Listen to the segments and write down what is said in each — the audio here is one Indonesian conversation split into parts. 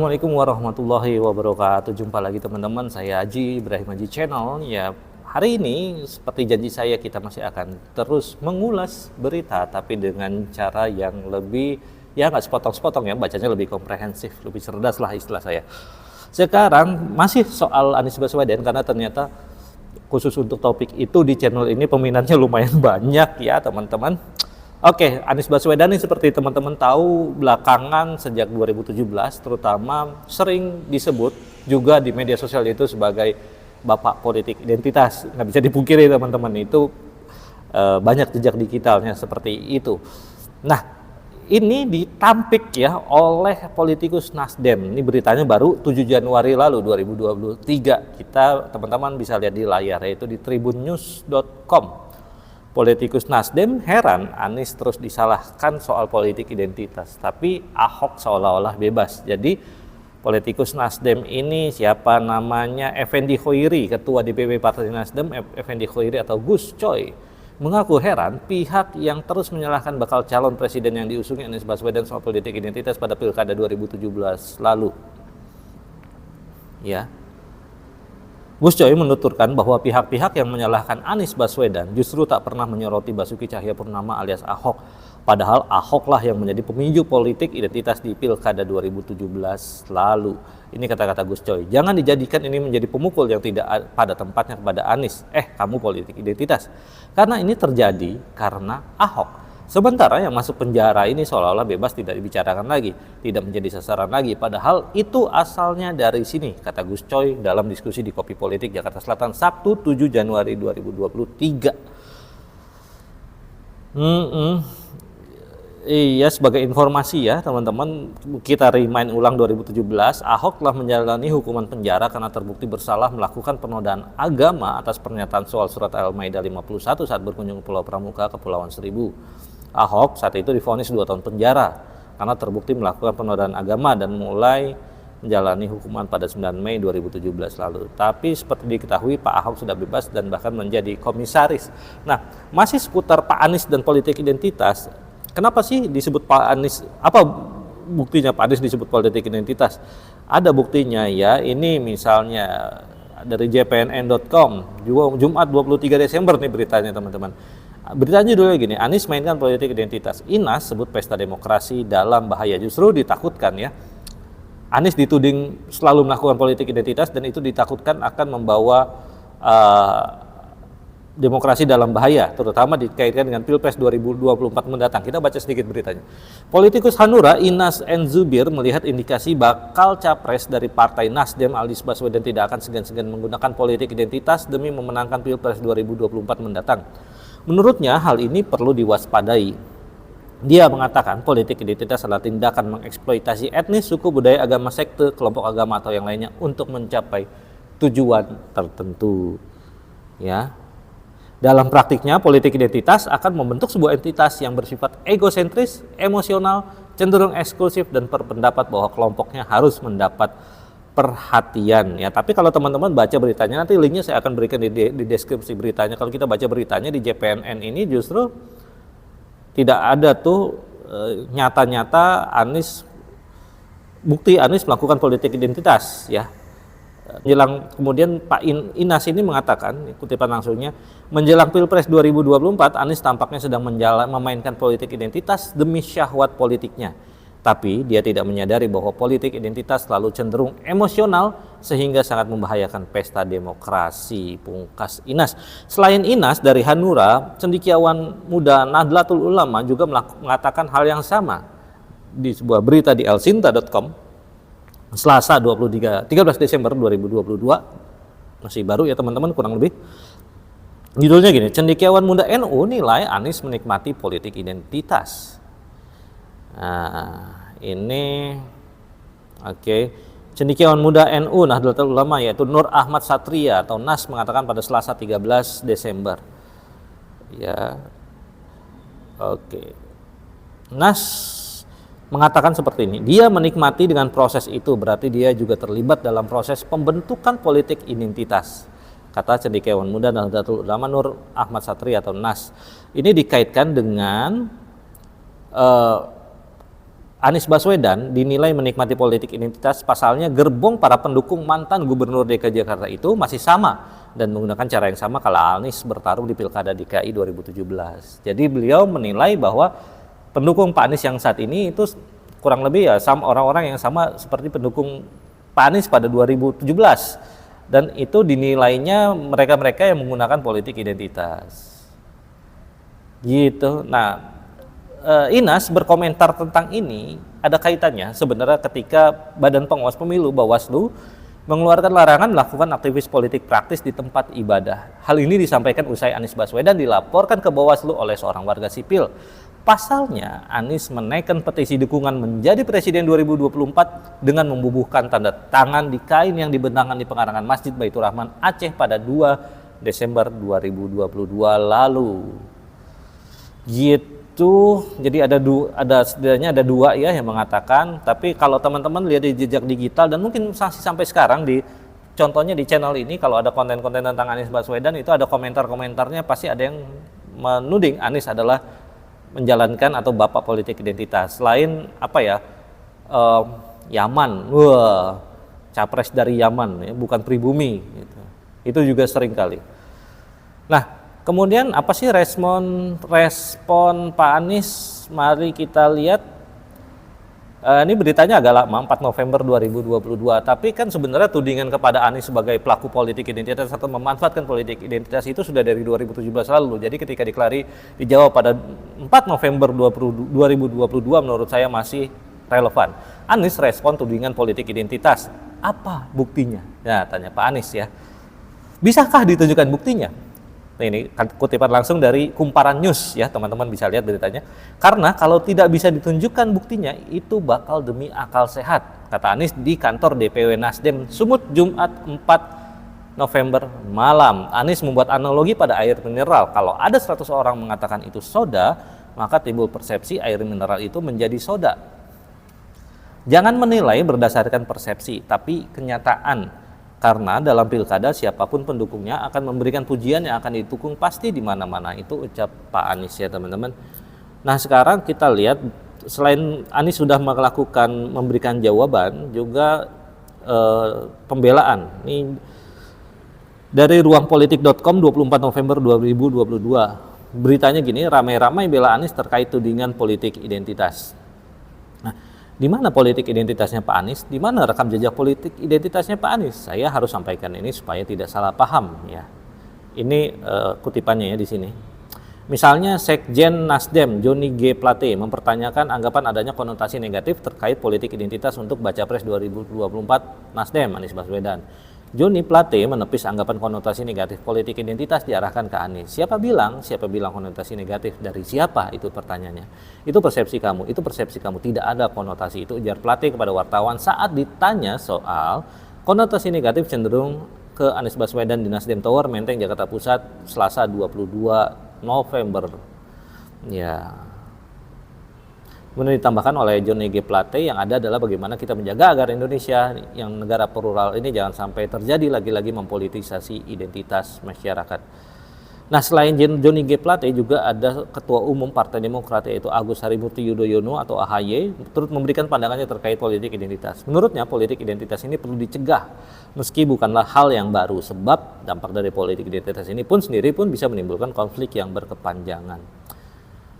Assalamualaikum warahmatullahi wabarakatuh. Jumpa lagi teman-teman, saya Haji Ibrahim Haji Channel. Ya, hari ini seperti janji saya kita masih akan terus mengulas berita tapi dengan cara yang lebih nggak sepotong-sepotong ya, bacanya lebih komprehensif, lebih cerdas lah istilah saya. Sekarang masih soal Anies Baswedan karena ternyata khusus untuk topik itu di channel ini peminatnya lumayan banyak ya teman-teman. Oke, Anies Baswedan ini seperti teman-teman tahu belakangan sejak 2017 terutama sering disebut juga di media sosial itu sebagai bapak politik identitas. Nggak bisa dipungkiri teman-teman, itu banyak jejak digitalnya seperti itu. Nah, ini ditampik ya oleh politikus Nasdem. Ini beritanya baru 7 Januari lalu 2023. Kita teman-teman bisa lihat di layar, yaitu di tribunnews.com. Politikus Nasdem heran Anies terus disalahkan soal politik identitas, tapi Ahok seolah-olah bebas. Jadi politikus Nasdem ini siapa namanya, Effendi Khoiri, ketua DPP Partai Nasdem, Effendi Khoiri atau Gus Coy, mengaku heran pihak yang terus menyalahkan bakal calon presiden yang diusung Anies Baswedan soal politik identitas pada Pilkada 2017 lalu. Ya. Gus Coy menuturkan bahwa pihak-pihak yang menyalahkan Anies Baswedan justru tak pernah menyoroti Basuki Cahayapurnama alias Ahok. Padahal Ahoklah yang menjadi pemicu politik identitas di Pilkada 2017 lalu. Ini kata-kata Gus Coy. Jangan dijadikan ini menjadi pemukul yang tidak pada tempatnya kepada Anies. Kamu politik identitas. Karena ini terjadi karena Ahok. Sementara yang masuk penjara ini seolah-olah bebas, tidak dibicarakan lagi, tidak menjadi sasaran lagi. Padahal itu asalnya dari sini, kata Gus Coy dalam diskusi di Kopi Politik Jakarta Selatan Sabtu 7 Januari 2023. Iya, sebagai informasi ya teman-teman, kita remind ulang 2017, Ahok telah menjalani hukuman penjara karena terbukti bersalah melakukan penodaan agama atas pernyataan soal surat Al-Maidah 51 saat berkunjung ke Pulau Pramuka, Kepulauan Seribu. Ahok saat itu divonis 2 tahun penjara karena terbukti melakukan penodaan agama dan mulai menjalani hukuman pada 9 Mei 2017 lalu. Tapi seperti diketahui Pak Ahok sudah bebas dan bahkan menjadi komisaris. Nah, masih seputar Pak Anies dan politik identitas. Kenapa sih disebut Pak Anies? Apa buktinya Pak Anies disebut politik identitas? Ada buktinya ya. Ini misalnya dari jpnn.com, Jumat 23 Desember nih beritanya teman-teman. Beritanya dulu gini, Anies mainkan politik identitas. Inas sebut pesta demokrasi dalam bahaya. Justru ditakutkan ya. Anies dituding selalu melakukan politik identitas dan itu ditakutkan akan membawa demokrasi dalam bahaya, terutama dikaitkan dengan Pilpres 2024 mendatang. Kita baca sedikit beritanya. Politikus Hanura Inas N. Zubir melihat indikasi bakal capres dari Partai Nasdem Anies Baswedan tidak akan segan-segan menggunakan politik identitas demi memenangkan Pilpres 2024 mendatang. Menurutnya hal ini perlu diwaspadai. Dia mengatakan politik identitas adalah tindakan mengeksploitasi etnis, suku, budaya, agama, sekte, kelompok agama atau yang lainnya untuk mencapai tujuan tertentu. Ya. Dalam praktiknya politik identitas akan membentuk sebuah entitas yang bersifat egosentris, emosional, cenderung eksklusif dan berpendapat bahwa kelompoknya harus mendapat perhatian ya. Tapi kalau teman-teman baca beritanya, nanti linknya saya akan berikan di deskripsi beritanya. Kalau kita baca beritanya di JPNN ini justru tidak ada tuh nyata-nyata bukti Anies melakukan politik identitas ya. Menjelang kemudian Pak Inas ini mengatakan, kutipan langsungnya, menjelang Pilpres 2024 Anies tampaknya sedang memainkan politik identitas demi syahwat politiknya. Tapi dia tidak menyadari bahwa politik identitas selalu cenderung emosional sehingga sangat membahayakan pesta demokrasi, pungkas Inas. Selain Inas dari Hanura, cendekiawan muda Nahdlatul Ulama juga mengatakan hal yang sama di sebuah berita di elsinta.com Selasa 13 Desember 2022. Masih baru ya teman-teman, kurang lebih. Judulnya gini, cendekiawan muda NU nilai Anies menikmati politik identitas. Nah, ini oke. Cendekiawan muda NU Nahdlatul Ulama yaitu Nur Ahmad Satria atau Nas mengatakan pada Selasa 13 Desember. Ya. Oke. Nas mengatakan seperti ini, dia menikmati dengan proses itu, berarti dia juga terlibat dalam proses pembentukan politik identitas, kata cendekiawan muda Nahdlatul Ulama Nur Ahmad Satria atau Nas. Ini dikaitkan dengan Anies Baswedan dinilai menikmati politik identitas, pasalnya gerbong para pendukung mantan Gubernur DKI Jakarta itu masih sama dan menggunakan cara yang sama kala Anies bertarung di Pilkada DKI 2017. Jadi beliau menilai bahwa pendukung Pak Anies yang saat ini itu kurang lebih ya sama orang-orang yang sama seperti pendukung Pak Anies pada 2017, dan itu dinilainya mereka-mereka yang menggunakan politik identitas. Gitu. Nah, Inas berkomentar tentang ini ada kaitannya sebenarnya ketika Badan Pengawas Pemilu Bawaslu mengeluarkan larangan melakukan aktivis politik praktis di tempat ibadah. Hal ini disampaikan usai Anies Baswedan dilaporkan ke Bawaslu oleh seorang warga sipil. Pasalnya, Anies menaikkan petisi dukungan menjadi Presiden 2024 dengan membubuhkan tanda tangan di kain yang dibentangkan di pengarangan Masjid Baitur Rahman Aceh pada 2 Desember 2022 lalu. Gitu. Jadi setidaknya ada dua ya yang mengatakan, tapi kalau teman-teman lihat di jejak digital dan mungkin masih sampai sekarang contohnya di channel ini, kalau ada konten-konten tentang Anies Baswedan itu ada komentar-komentarnya pasti ada yang menuding Anies adalah menjalankan atau bapak politik identitas. Selain Yaman, capres dari Yaman ya, bukan pribumi gitu. Itu juga sering kali. Nah, kemudian apa sih respon Pak Anies? Mari kita lihat. Ini beritanya agak lama, 4 November 2022. Tapi kan sebenarnya tudingan kepada Anies sebagai pelaku politik identitas atau memanfaatkan politik identitas itu sudah dari 2017 lalu. Jadi ketika dijawab pada 4 November 2022 menurut saya masih relevan. Anies respon tudingan politik identitas. Apa buktinya? Ya, tanya Pak Anies ya. Bisakah ditunjukkan buktinya? Nah, ini kutipan langsung dari Kumparan News ya, teman-teman bisa lihat beritanya. Karena kalau tidak bisa ditunjukkan buktinya, itu bakal demi akal sehat, kata Anies di kantor DPW Nasdem Sumut Jumat 4 November malam. Anies membuat analogi pada air mineral. Kalau ada 100 orang mengatakan itu soda, maka timbul persepsi air mineral itu menjadi soda. Jangan menilai berdasarkan persepsi, tapi kenyataan. Karena dalam pilkada siapapun pendukungnya akan memberikan pujian yang akan didukung pasti di mana-mana. Itu ucap Pak Anies ya teman-teman. Nah, sekarang kita lihat selain Anies sudah memberikan jawaban, juga pembelaan. Ini dari ruangpolitik.com 24 November 2022. Beritanya gini, ramai-ramai bela Anies terkait tudingan politik identitas. Nah, di mana politik identitasnya Pak Anies? Di mana rekam jejak politik identitasnya Pak Anies? Saya harus sampaikan ini supaya tidak salah paham ya. Ini kutipannya ya di sini. Misalnya Sekjen Nasdem Joni G. Plate mempertanyakan anggapan adanya konotasi negatif terkait politik identitas untuk baca pres 2024 Nasdem Anies Baswedan. Joni Plate menepis anggapan konotasi negatif politik identitas diarahkan ke Anies. Siapa bilang konotasi negatif, dari siapa, itu pertanyaannya. Itu persepsi kamu, tidak ada konotasi itu, ujar Plate kepada wartawan saat ditanya soal konotasi negatif cenderung ke Anies Baswedan di Nasdem Tower, Menteng, Jakarta Pusat, Selasa 22 November. Ya. Kemudian ditambahkan oleh Joni G. Plate, yang ada adalah bagaimana kita menjaga agar Indonesia yang negara plural ini jangan sampai terjadi lagi-lagi mempolitisasi identitas masyarakat. Nah, selain Joni G. Plate juga ada Ketua Umum Partai Demokrat yaitu Agus Harimurti Yudhoyono atau AHY turut memberikan pandangannya terkait politik identitas. Menurutnya politik identitas ini perlu dicegah meski bukanlah hal yang baru, sebab dampak dari politik identitas ini pun sendiri pun bisa menimbulkan konflik yang berkepanjangan.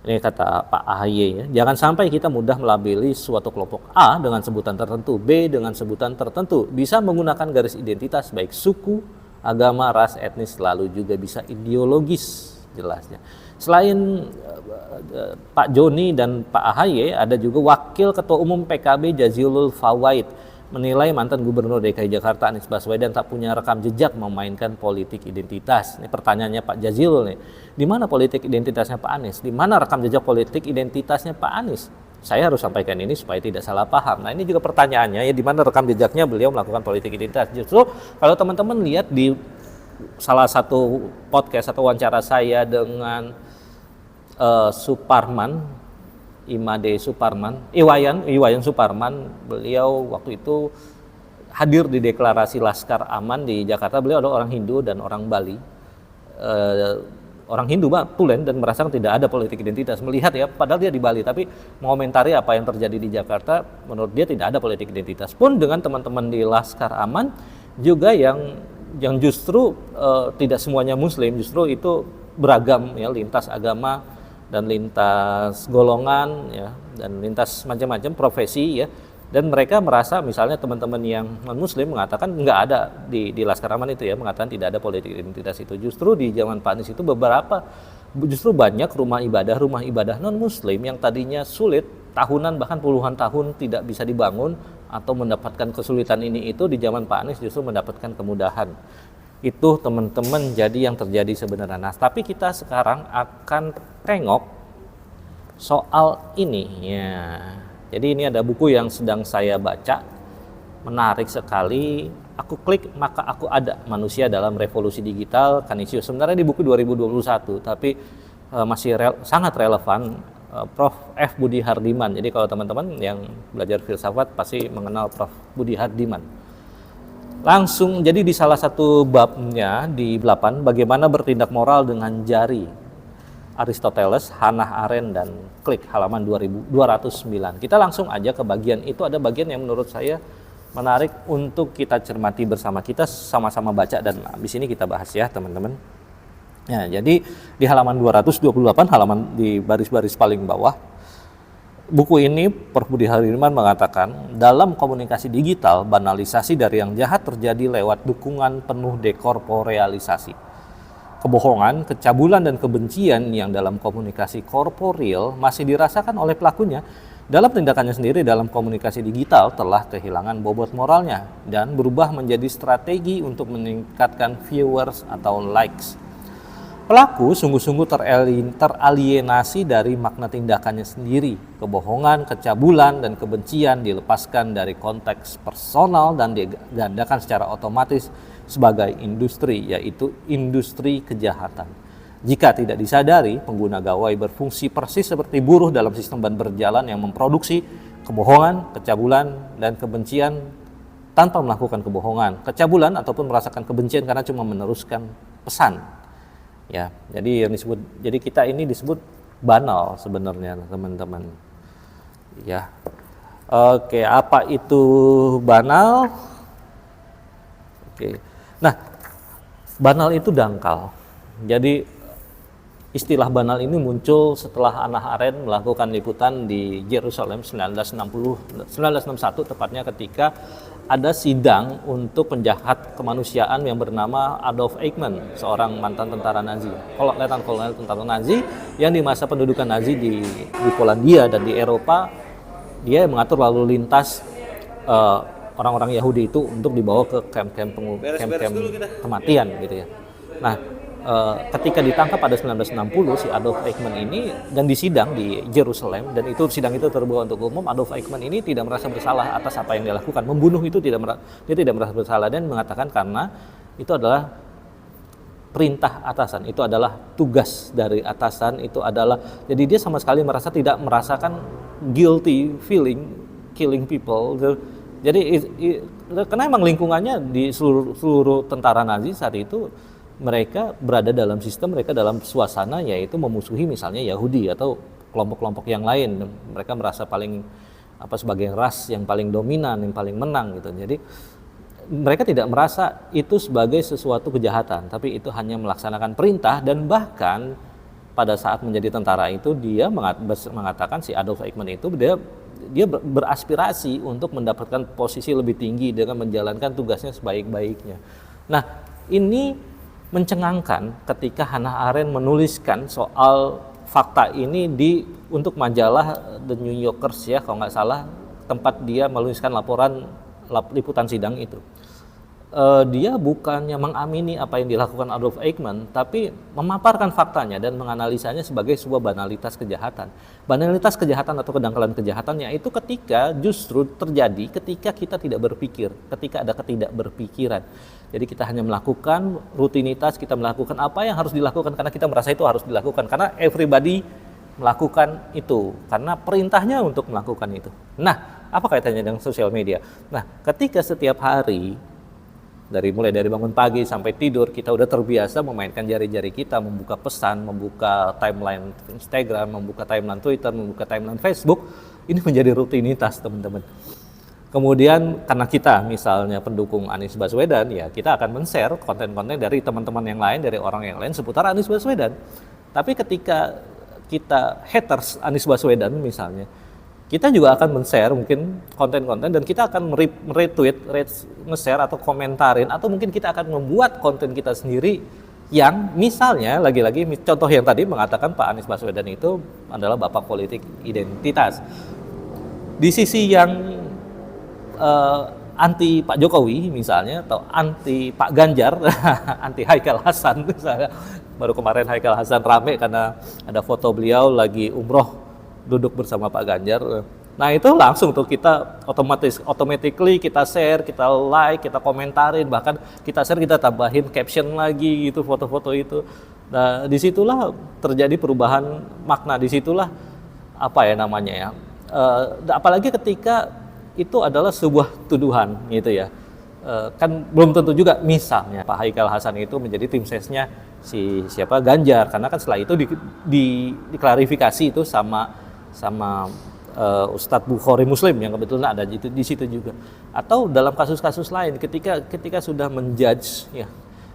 Ini kata Pak AHY ya, jangan sampai kita mudah melabeli suatu kelompok A dengan sebutan tertentu, B dengan sebutan tertentu, bisa menggunakan garis identitas baik suku, agama, ras, etnis, lalu juga bisa ideologis jelasnya. Selain Pak Joni dan Pak AHY, ada juga Wakil Ketua Umum PKB Jazilul Fawait menilai mantan Gubernur DKI Jakarta Anies Baswedan tak punya rekam jejak memainkan politik identitas. Ini pertanyaannya Pak Jazilul nih. Di mana politik identitasnya Pak Anies? Di mana rekam jejak politik identitasnya Pak Anies? Saya harus sampaikan ini supaya tidak salah paham. Nah, ini juga pertanyaannya ya, di mana rekam jejaknya beliau melakukan politik identitas. Justru kalau teman-teman lihat di salah satu podcast atau wawancara saya dengan Suparman, Iwayan Suparman, beliau waktu itu hadir di deklarasi Laskar Aman di Jakarta. Beliau adalah orang Hindu dan orang Bali. orang Hindu tulen dan merasakan tidak ada politik identitas, melihat ya padahal dia di Bali tapi mengomentari apa yang terjadi di Jakarta, menurut dia tidak ada politik identitas. Pun dengan teman-teman di Laskar Aman juga yang justru tidak semuanya Muslim, justru itu beragam ya, lintas agama dan lintas golongan ya, dan lintas macam-macam profesi ya. Dan mereka merasa misalnya teman-teman yang non-Muslim mengatakan nggak ada di Laskar Aman itu ya, mengatakan tidak ada politik identitas itu. Justru di zaman Pak Anies itu justru banyak rumah ibadah non-Muslim yang tadinya sulit, tahunan bahkan puluhan tahun tidak bisa dibangun atau mendapatkan kesulitan ini itu, di zaman Pak Anies justru mendapatkan kemudahan. Itu teman-teman jadi yang terjadi sebenarnya. Nah, tapi kita sekarang akan tengok soal ini ya. Jadi ini ada buku yang sedang saya baca, menarik sekali. Aku klik maka aku ada, Manusia dalam Revolusi Digital, Kanisius. Sebenarnya di buku 2021, tapi masih sangat relevan. Prof. F. Budi Hardiman. Jadi kalau teman-teman yang belajar filsafat pasti mengenal Prof. Budi Hardiman. Langsung, jadi di salah satu babnya di 8, bagaimana bertindak moral dengan jari. Aristoteles, Hannah Arendt, dan klik halaman 209. Kita langsung aja ke bagian itu. Ada bagian yang menurut saya menarik untuk kita cermati bersama. Kita sama-sama baca dan habis ini kita bahas ya teman-teman. Ya, jadi di halaman 228, halaman di baris-baris paling bawah, buku ini Prof. Budi Hardiman mengatakan, dalam komunikasi digital, banalisasi dari yang jahat terjadi lewat dukungan penuh dekorporealisasi. Kebohongan, kecabulan, dan kebencian yang dalam komunikasi korporeal masih dirasakan oleh pelakunya dalam tindakannya sendiri dalam komunikasi digital telah kehilangan bobot moralnya dan berubah menjadi strategi untuk meningkatkan viewers atau likes. Pelaku sungguh-sungguh teralienasi dari makna tindakannya sendiri. Kebohongan, kecabulan, dan kebencian dilepaskan dari konteks personal dan digandakan secara otomatis sebagai industri, yaitu industri kejahatan. Jika tidak disadari, pengguna gawai berfungsi persis seperti buruh dalam sistem ban berjalan yang memproduksi kebohongan, kecabulan, dan kebencian tanpa melakukan kebohongan, kecabulan, ataupun merasakan kebencian karena cuma meneruskan pesan. Ya, jadi kita ini disebut banal sebenarnya teman-teman. Ya, oke, apa itu banal? Oke, nah banal itu dangkal. Jadi istilah banal ini muncul setelah Hannah Arendt melakukan liputan di Yerusalem 1961 tepatnya ketika ada sidang untuk penjahat kemanusiaan yang bernama Adolf Eichmann, seorang mantan tentara Nazi, letnan kolonel tentara Nazi yang di masa pendudukan Nazi di Polandia dan di Eropa, dia mengatur lalu lintas orang-orang Yahudi itu untuk dibawa ke kamp-kamp kematian gitu ya. Nah, ketika ditangkap pada 1960 si Adolf Eichmann ini dan disidang di Yerusalem, dan itu sidang itu terbuka untuk umum, Adolf Eichmann ini tidak merasa bersalah atas apa yang dia lakukan. Membunuh itu dia tidak merasa bersalah dan mengatakan karena itu adalah perintah atasan, itu adalah tugas dari atasan, itu adalah, jadi dia sama sekali tidak merasakan guilty feeling killing people. Jadi karena emang lingkungannya di seluruh tentara Nazi saat itu, mereka berada dalam sistem, mereka dalam suasana yaitu memusuhi misalnya Yahudi atau kelompok-kelompok yang lain. Mereka merasa sebagai ras yang paling dominan, yang paling menang gitu. Jadi mereka tidak merasa itu sebagai sesuatu kejahatan, tapi itu hanya melaksanakan perintah. Dan bahkan pada saat menjadi tentara itu dia mengatakan, si Adolf Eichmann itu dia beraspirasi untuk mendapatkan posisi lebih tinggi dengan menjalankan tugasnya sebaik-baiknya. Nah, ini mencengangkan ketika Hannah Arendt menuliskan soal fakta ini untuk majalah The New Yorkers ya kalau nggak salah, tempat dia menuliskan liputan sidang itu. Dia bukannya mengamini apa yang dilakukan Adolf Eichmann, tapi memaparkan faktanya dan menganalisanya sebagai sebuah banalitas kejahatan. Banalitas kejahatan atau kedangkalan kejahatannya itu justru terjadi ketika kita tidak berpikir, ketika ada ketidakberpikiran. Jadi kita hanya melakukan rutinitas, kita melakukan apa yang harus dilakukan karena kita merasa itu harus dilakukan, karena everybody melakukan itu, karena perintahnya untuk melakukan itu. Nah, apa kaitannya dengan sosial media? Nah, ketika setiap hari Mulai dari bangun pagi sampai tidur, kita udah terbiasa memainkan jari-jari kita, membuka pesan, membuka timeline Instagram, membuka timeline Twitter, membuka timeline Facebook. Ini menjadi rutinitas, teman-teman. Kemudian karena kita misalnya pendukung Anies Baswedan, ya kita akan men-share konten-konten dari teman-teman yang lain, dari orang yang lain seputar Anies Baswedan. Tapi ketika kita haters Anies Baswedan misalnya, kita juga akan men-share mungkin konten-konten dan kita akan retweet, nge-share atau komentarin, atau mungkin kita akan membuat konten kita sendiri yang misalnya lagi-lagi contoh yang tadi mengatakan Pak Anies Baswedan itu adalah bapak politik identitas. Di sisi yang anti Pak Jokowi misalnya, atau anti Pak Ganjar, anti Haikal Hasan misalnya, baru kemarin Haikal Hasan rame karena ada foto beliau lagi umroh duduk bersama Pak Ganjar. Nah itu langsung tuh kita automatically kita share, kita like, kita komentarin, bahkan kita share, kita tambahin caption lagi gitu foto-foto itu. Nah disitulah terjadi perubahan makna, disitulah apa ya namanya ya, apalagi ketika itu adalah sebuah tuduhan gitu ya. Kan belum tentu juga misalnya Pak Haikal Hasan itu menjadi tim sesnya si siapa Ganjar, karena kan setelah itu diklarifikasi itu sama Ustadz Bukhari Muslim yang kebetulan ada di situ juga. Atau dalam kasus-kasus lain ketika sudah menjudge ya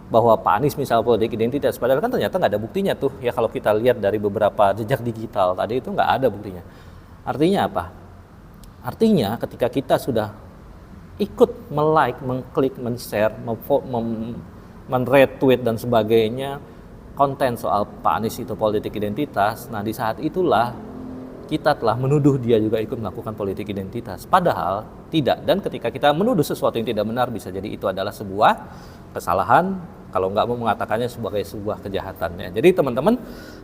bahwa Pak Anies misal politik identitas, padahal kan ternyata nggak ada buktinya tuh ya, kalau kita lihat dari beberapa jejak digital tadi itu nggak ada buktinya. Artinya apa? Artinya ketika kita sudah ikut melike, mengklik, men-share, men-retweet dan sebagainya konten soal Pak Anies itu politik identitas, nah di saat itulah kita telah menuduh dia juga ikut melakukan politik identitas. Padahal tidak. Dan ketika kita menuduh sesuatu yang tidak benar, bisa jadi itu adalah sebuah kesalahan, kalau nggak mau mengatakannya sebagai sebuah kejahatan. Ya. Jadi teman-teman,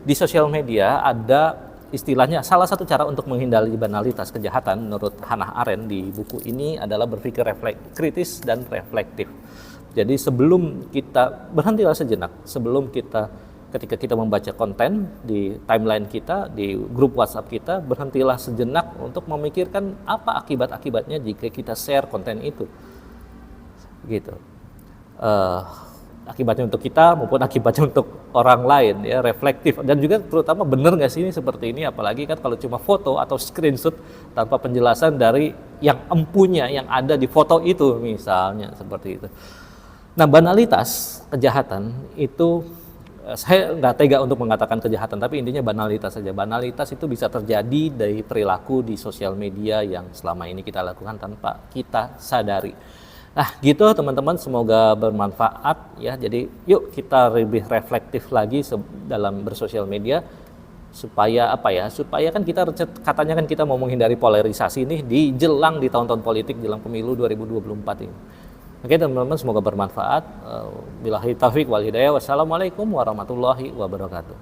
di sosial media ada istilahnya, salah satu cara untuk menghindari banalitas kejahatan menurut Hannah Arendt di buku ini adalah berpikir kritis dan reflektif. Jadi sebelum kita, berhentilah sejenak, ketika kita membaca konten di timeline kita, di grup WhatsApp kita, berhentilah sejenak untuk memikirkan apa akibat-akibatnya jika kita share konten itu. Gitu. Akibatnya untuk kita maupun akibatnya untuk orang lain, ya, reflektif. Dan juga terutama benar nggak sih ini seperti ini, apalagi kan kalau cuma foto atau screenshot tanpa penjelasan dari yang empunya yang ada di foto itu misalnya, seperti itu. Nah, banalitas kejahatan itu, saya nggak tega untuk mengatakan kejahatan, tapi intinya banalitas saja. Banalitas itu bisa terjadi dari perilaku di sosial media yang selama ini kita lakukan tanpa kita sadari. Nah gitu teman-teman, semoga bermanfaat ya. Jadi yuk kita lebih reflektif lagi dalam bersosial media, supaya apa ya, supaya kan kita katanya kan kita mau menghindari polarisasi nih di tahun-tahun politik jelang pemilu 2024 ini. Oke teman-teman, semoga bermanfaat. Billahi taufiq wal hidayah. Wassalamualaikum warahmatullahi wabarakatuh.